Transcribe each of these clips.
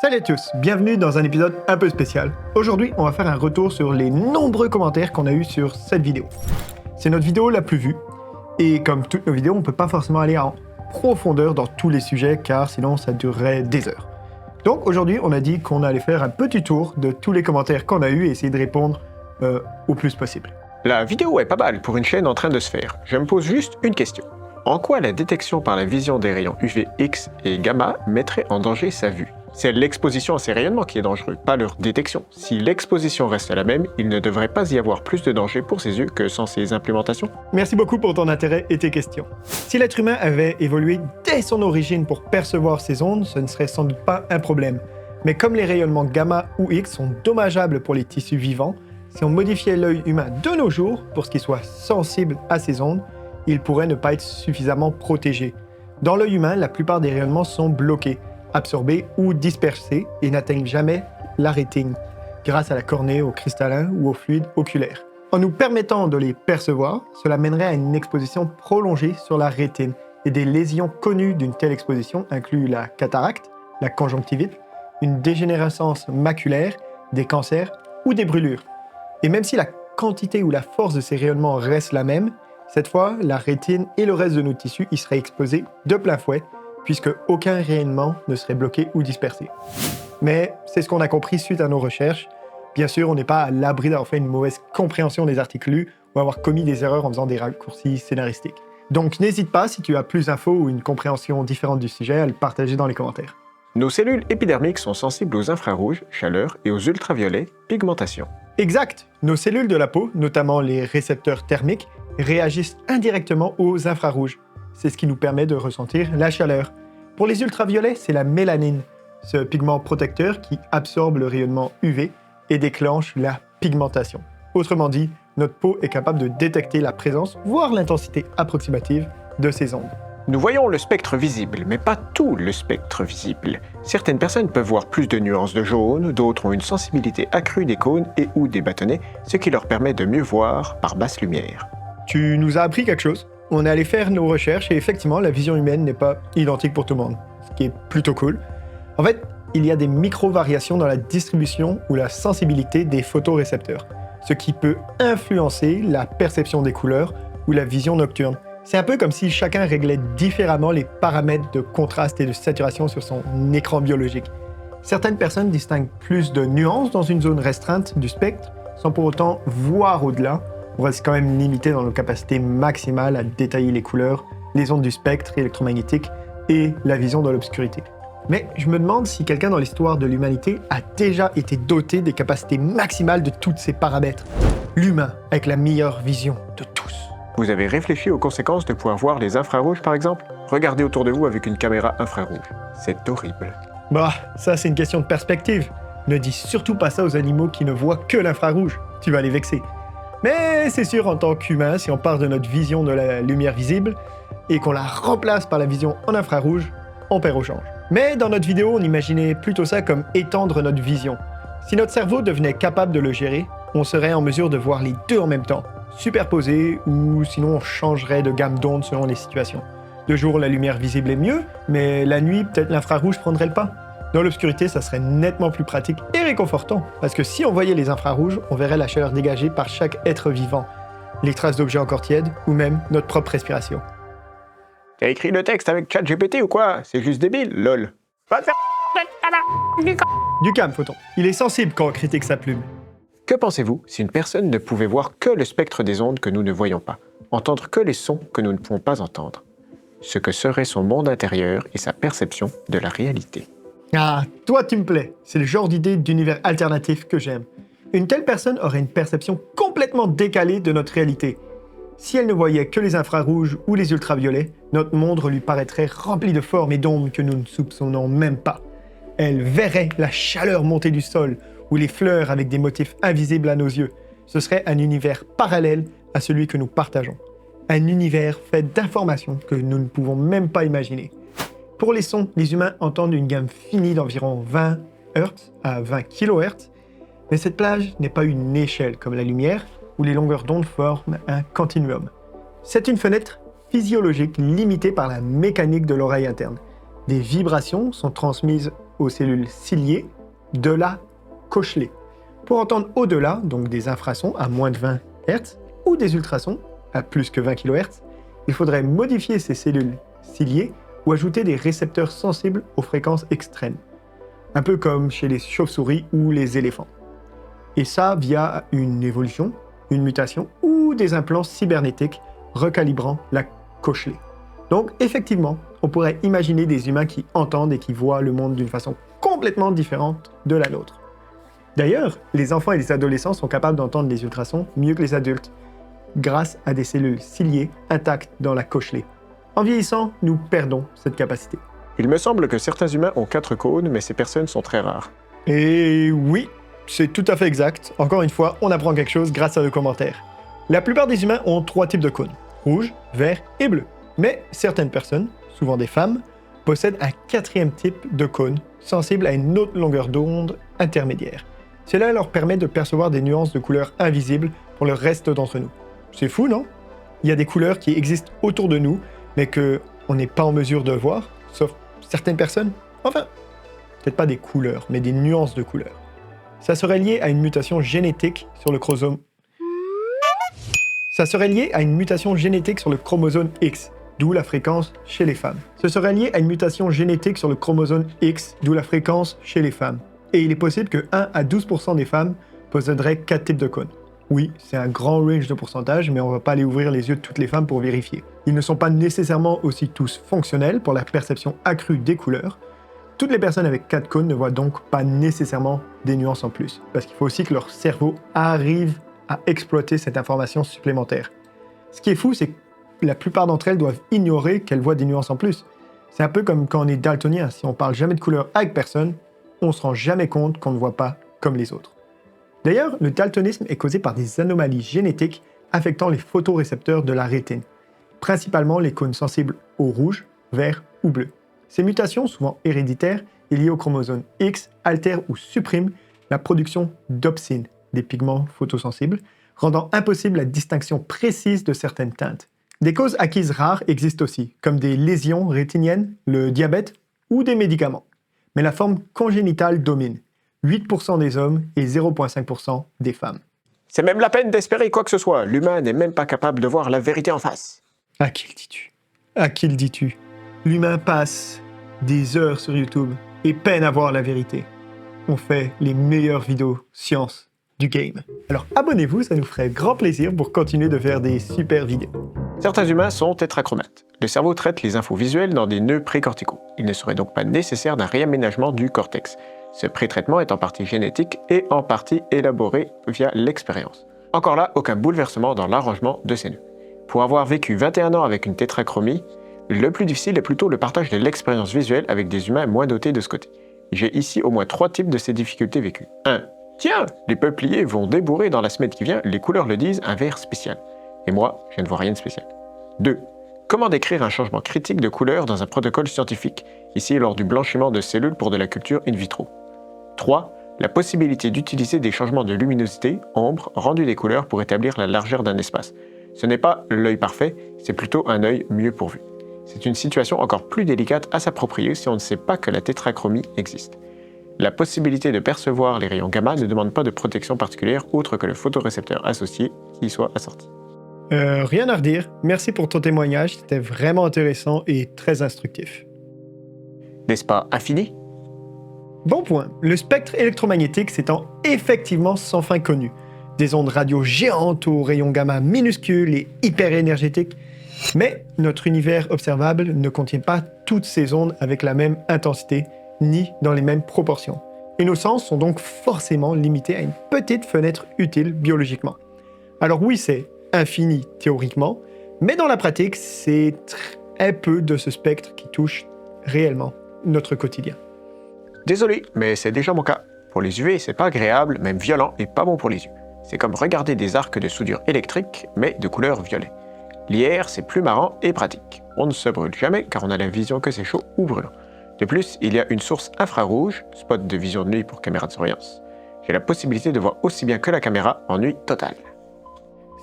Salut à tous, bienvenue dans un épisode un peu spécial. Aujourd'hui, on va faire un retour sur les nombreux commentaires qu'on a eu sur cette vidéo. C'est notre vidéo la plus vue, et comme toutes nos vidéos, on ne peut pas forcément aller en profondeur dans tous les sujets, car sinon ça durerait des heures. Donc aujourd'hui, on a dit qu'on allait faire un petit tour de tous les commentaires qu'on a eu et essayer de répondre au plus possible. La vidéo est pas mal pour une chaîne en train de se faire. Je me pose juste une question. En quoi la détection par la vision des rayons UV, X et gamma mettrait en danger sa vue? C'est l'exposition à ces rayonnements qui est dangereux, pas leur détection. Si l'exposition reste la même, il ne devrait pas y avoir plus de danger pour ses yeux que sans ces implémentations. Merci beaucoup pour ton intérêt et tes questions. Si l'être humain avait évolué dès son origine pour percevoir ces ondes, ce ne serait sans doute pas un problème. Mais comme les rayonnements gamma ou X sont dommageables pour les tissus vivants, si on modifiait l'œil humain de nos jours pour ce qu'il soit sensible à ces ondes, il pourrait ne pas être suffisamment protégé. Dans l'œil humain, la plupart des rayonnements sont bloqués, absorbés ou dispersés et n'atteignent jamais la rétine, grâce à la cornée, au cristallin ou au fluide oculaire. En nous permettant de les percevoir, cela mènerait à une exposition prolongée sur la rétine, et des lésions connues d'une telle exposition incluent la cataracte, la conjonctivite, une dégénérescence maculaire, des cancers ou des brûlures. Et même si la quantité ou la force de ces rayonnements reste la même, cette fois, la rétine et le reste de nos tissus y seraient exposés de plein fouet, puisque aucun rayonnement ne serait bloqué ou dispersé. Mais c'est ce qu'on a compris suite à nos recherches. Bien sûr, on n'est pas à l'abri d'avoir fait une mauvaise compréhension des articles lus ou avoir commis des erreurs en faisant des raccourcis scénaristiques. Donc n'hésite pas, si tu as plus d'infos ou une compréhension différente du sujet, à le partager dans les commentaires. Nos cellules épidermiques sont sensibles aux infrarouges, chaleur, et aux ultraviolets, pigmentation. Exact! Nos cellules de la peau, notamment les récepteurs thermiques, réagissent indirectement aux infrarouges. C'est ce qui nous permet de ressentir la chaleur. Pour les ultraviolets, c'est la mélanine, ce pigment protecteur qui absorbe le rayonnement UV et déclenche la pigmentation. Autrement dit, notre peau est capable de détecter la présence, voire l'intensité approximative de ces ondes. Nous voyons le spectre visible, mais pas tout le spectre visible. Certaines personnes peuvent voir plus de nuances de jaune, d'autres ont une sensibilité accrue des cônes et ou des bâtonnets, ce qui leur permet de mieux voir par basse lumière. Tu nous as appris quelque chose? On est allé faire nos recherches et effectivement, la vision humaine n'est pas identique pour tout le monde, ce qui est plutôt cool. En fait, il y a des micro-variations dans la distribution ou la sensibilité des photorécepteurs, ce qui peut influencer la perception des couleurs ou la vision nocturne. C'est un peu comme si chacun réglait différemment les paramètres de contraste et de saturation sur son écran biologique. Certaines personnes distinguent plus de nuances dans une zone restreinte du spectre, sans pour autant voir au-delà. On reste quand même limité dans nos capacités maximales à détailler les couleurs, les ondes du spectre électromagnétique et la vision dans l'obscurité. Mais je me demande si quelqu'un dans l'histoire de l'humanité a déjà été doté des capacités maximales de tous ces paramètres. L'humain avec la meilleure vision de tous. Vous avez réfléchi aux conséquences de pouvoir voir les infrarouges par exemple? Regardez autour de vous avec une caméra infrarouge. C'est horrible. Bah, ça c'est une question de perspective. Ne dis surtout pas ça aux animaux qui ne voient que l'infrarouge. Tu vas les vexer. Mais c'est sûr, en tant qu'humain, si on part de notre vision de la lumière visible et qu'on la remplace par la vision en infrarouge, on perd au change. Mais dans notre vidéo, on imaginait plutôt ça comme étendre notre vision. Si notre cerveau devenait capable de le gérer, on serait en mesure de voir les deux en même temps, superposés, ou sinon on changerait de gamme d'ondes selon les situations. De jour, la lumière visible est mieux, mais la nuit, peut-être l'infrarouge prendrait le pas. Dans l'obscurité, ça serait nettement plus pratique et réconfortant, parce que si on voyait les infrarouges, on verrait la chaleur dégagée par chaque être vivant, les traces d'objets encore tièdes, ou même notre propre respiration. T'as écrit le texte avec ChatGPT ou quoi? C'est juste débile, lol. Va te faire... Du calme, Photon. Il est sensible quand on critique sa plume. Que pensez-vous si une personne ne pouvait voir que le spectre des ondes que nous ne voyons pas, entendre que les sons que nous ne pouvons pas entendre? Ce que serait son monde intérieur et sa perception de la réalité. Ah, toi tu me plais. C'est le genre d'idée d'univers alternatif que j'aime. Une telle personne aurait une perception complètement décalée de notre réalité. Si elle ne voyait que les infrarouges ou les ultraviolets, notre monde lui paraîtrait rempli de formes et d'ombres que nous ne soupçonnons même pas. Elle verrait la chaleur monter du sol ou les fleurs avec des motifs invisibles à nos yeux. Ce serait un univers parallèle à celui que nous partageons. Un univers fait d'informations que nous ne pouvons même pas imaginer. Pour les sons, les humains entendent une gamme finie d'environ 20 Hz à 20 kHz, mais cette plage n'est pas une échelle comme la lumière, où les longueurs d'onde forment un continuum. C'est une fenêtre physiologique limitée par la mécanique de l'oreille interne. Des vibrations sont transmises aux cellules ciliées de la cochelée. Pour entendre au-delà, donc des infrasons à moins de 20 Hz ou des ultrasons à plus que 20 kHz, il faudrait modifier ces cellules ciliées ou ajouter des récepteurs sensibles aux fréquences extrêmes, un peu comme chez les chauves-souris ou les éléphants. Et ça via une évolution, une mutation ou des implants cybernétiques recalibrant la cochelée. Donc effectivement, on pourrait imaginer des humains qui entendent et qui voient le monde d'une façon complètement différente de la nôtre. D'ailleurs, les enfants et les adolescents sont capables d'entendre les ultrasons mieux que les adultes, grâce à des cellules ciliées intactes dans la cochelée. En vieillissant, nous perdons cette capacité. Il me semble que certains humains ont 4 cônes, mais ces personnes sont très rares. Et oui, c'est tout à fait exact. Encore une fois, on apprend quelque chose grâce à nos commentaires. La plupart des humains ont 3 types de cônes, rouge, vert et bleu. Mais certaines personnes, souvent des femmes, possèdent un 4e type de cône, sensible à une autre longueur d'onde intermédiaire. Cela leur permet de percevoir des nuances de couleurs invisibles pour le reste d'entre nous. C'est fou, non? Il y a des couleurs qui existent autour de nous, mais qu'on n'est pas en mesure de voir, sauf certaines personnes. Enfin, peut-être pas des couleurs, mais des nuances de couleurs. Ça serait lié à une mutation génétique sur le chromosome. Ça serait lié à une mutation génétique sur le chromosome X, d'où la fréquence chez les femmes. Ce serait lié à une mutation génétique sur le chromosome X, d'où la fréquence chez les femmes. Et il est possible que 1 à 12% des femmes posséderaient 4 types de cônes. Oui, c'est un grand range de pourcentage, mais on ne va pas aller ouvrir les yeux de toutes les femmes pour vérifier. Ils ne sont pas nécessairement aussi tous fonctionnels pour la perception accrue des couleurs. Toutes les personnes avec 4 cônes ne voient donc pas nécessairement des nuances en plus, parce qu'il faut aussi que leur cerveau arrive à exploiter cette information supplémentaire. Ce qui est fou, c'est que la plupart d'entre elles doivent ignorer qu'elles voient des nuances en plus. C'est un peu comme quand on est daltonien, si on parle jamais de couleur avec personne, on se rend jamais compte qu'on ne voit pas comme les autres. D'ailleurs, le daltonisme est causé par des anomalies génétiques affectant les photorécepteurs de la rétine, principalement les cônes sensibles au rouge, vert ou bleu. Ces mutations, souvent héréditaires et liées au chromosome X, altèrent ou suppriment la production d'opsine, des pigments photosensibles, rendant impossible la distinction précise de certaines teintes. Des causes acquises rares existent aussi, comme des lésions rétiniennes, le diabète ou des médicaments. Mais la forme congénitale domine, 8% des hommes et 0,5% des femmes. C'est même la peine d'espérer quoi que ce soit, l'humain n'est même pas capable de voir la vérité en face. À qui le dis-tu? À qui le dis-tu? L'humain passe des heures sur YouTube et peine à voir la vérité. On fait les meilleures vidéos science du game. Alors abonnez-vous, ça nous ferait grand plaisir pour continuer de faire des super vidéos. Certains humains sont tétrachromates. Le cerveau traite les infos visuelles dans des nœuds précorticaux. Il ne serait donc pas nécessaire d'un réaménagement du cortex. Ce pré-traitement est en partie génétique et en partie élaboré via l'expérience. Encore là, aucun bouleversement dans l'arrangement de ces nœuds. Pour avoir vécu 21 ans avec une tétrachromie, le plus difficile est plutôt le partage de l'expérience visuelle avec des humains moins dotés de ce côté. J'ai ici au moins 3 types de ces difficultés vécues. 1. Tiens, les peupliers vont débourrer dans la semaine qui vient, les couleurs le disent, un vert spécial. Et moi, je ne vois rien de spécial. 2. Comment décrire un changement critique de couleur dans un protocole scientifique, ici lors du blanchiment de cellules pour de la culture in vitro. 3. La possibilité d'utiliser des changements de luminosité, ombre, rendu des couleurs pour établir la largeur d'un espace. Ce n'est pas l'œil parfait, c'est plutôt un œil mieux pourvu. C'est une situation encore plus délicate à s'approprier si on ne sait pas que la tétrachromie existe. La possibilité de percevoir les rayons gamma ne demande pas de protection particulière autre que le photorécepteur associé qui y soit assorti. Rien à redire. Merci pour ton témoignage, c'était vraiment intéressant et très instructif. N'est-ce pas infini? Bon point. Le spectre électromagnétique s'étend effectivement sans fin connu. Des ondes radio géantes aux rayons gamma minuscules et hyper énergétiques. Mais notre univers observable ne contient pas toutes ces ondes avec la même intensité, ni dans les mêmes proportions. Et nos sens sont donc forcément limités à une petite fenêtre utile biologiquement. Alors oui, c'est infini théoriquement, mais dans la pratique, c'est très peu de ce spectre qui touche réellement notre quotidien. Désolé, mais c'est déjà mon cas. Pour les UV, c'est pas agréable, même violent et pas bon pour les yeux. C'est comme regarder des arcs de soudure électrique, mais de couleur violet. L'IR, c'est plus marrant et pratique. On ne se brûle jamais car on a la vision que c'est chaud ou brûlant. De plus, il y a une source infrarouge, spot de vision de nuit pour caméra de surveillance. J'ai la possibilité de voir aussi bien que la caméra en nuit totale.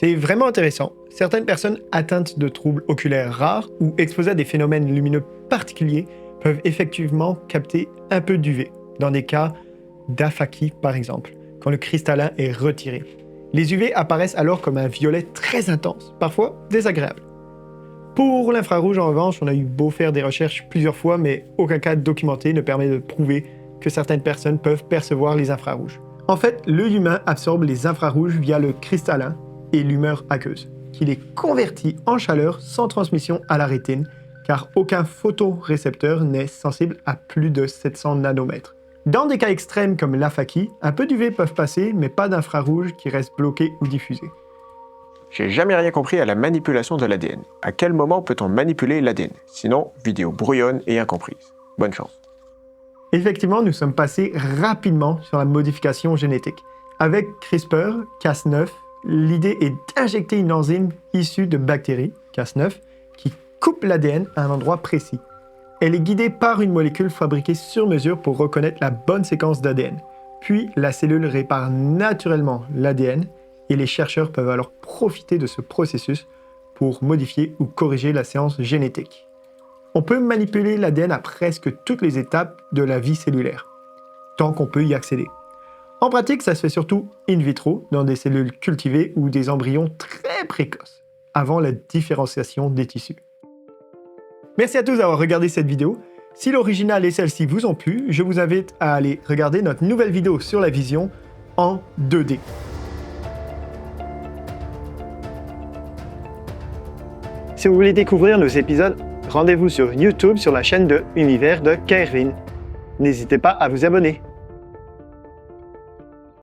C'est vraiment intéressant. Certaines personnes atteintes de troubles oculaires rares ou exposées à des phénomènes lumineux particuliers peuvent effectivement capter un peu d'UV, dans des cas d'aphakie par exemple, quand le cristallin est retiré. Les UV apparaissent alors comme un violet très intense, parfois désagréable. Pour l'infrarouge, en revanche, on a eu beau faire des recherches plusieurs fois, mais aucun cas documenté ne permet de prouver que certaines personnes peuvent percevoir les infrarouges. En fait, l'œil humain absorbe les infrarouges via le cristallin et l'humeur aqueuse, qui les convertit en chaleur sans transmission à la rétine, car aucun photorécepteur n'est sensible à plus de 700 nanomètres. Dans des cas extrêmes comme l'aphakie, un peu d'UV peuvent passer, mais pas d'infrarouge qui reste bloqué ou diffusé. J'ai jamais rien compris à la manipulation de l'ADN. À quel moment peut-on manipuler l'ADN? Sinon, vidéo brouillonne et incomprise. Bonne chance. Effectivement, nous sommes passés rapidement sur la modification génétique. Avec CRISPR-Cas9, l'idée est d'injecter une enzyme issue de bactéries, Cas9, qui coupe l'ADN à un endroit précis. Elle est guidée par une molécule fabriquée sur mesure pour reconnaître la bonne séquence d'ADN. Puis, la cellule répare naturellement l'ADN et les chercheurs peuvent alors profiter de ce processus pour modifier ou corriger la séquence génétique. On peut manipuler l'ADN à presque toutes les étapes de la vie cellulaire, tant qu'on peut y accéder. En pratique, ça se fait surtout in vitro, dans des cellules cultivées ou des embryons très précoces, avant la différenciation des tissus. Merci à tous d'avoir regardé cette vidéo. Si l'original et celle-ci vous ont plu, je vous invite à aller regarder notre nouvelle vidéo sur la vision en 2D. Si vous voulez découvrir nos épisodes, rendez-vous sur YouTube sur la chaîne de Univers de Kervin. N'hésitez pas à vous abonner.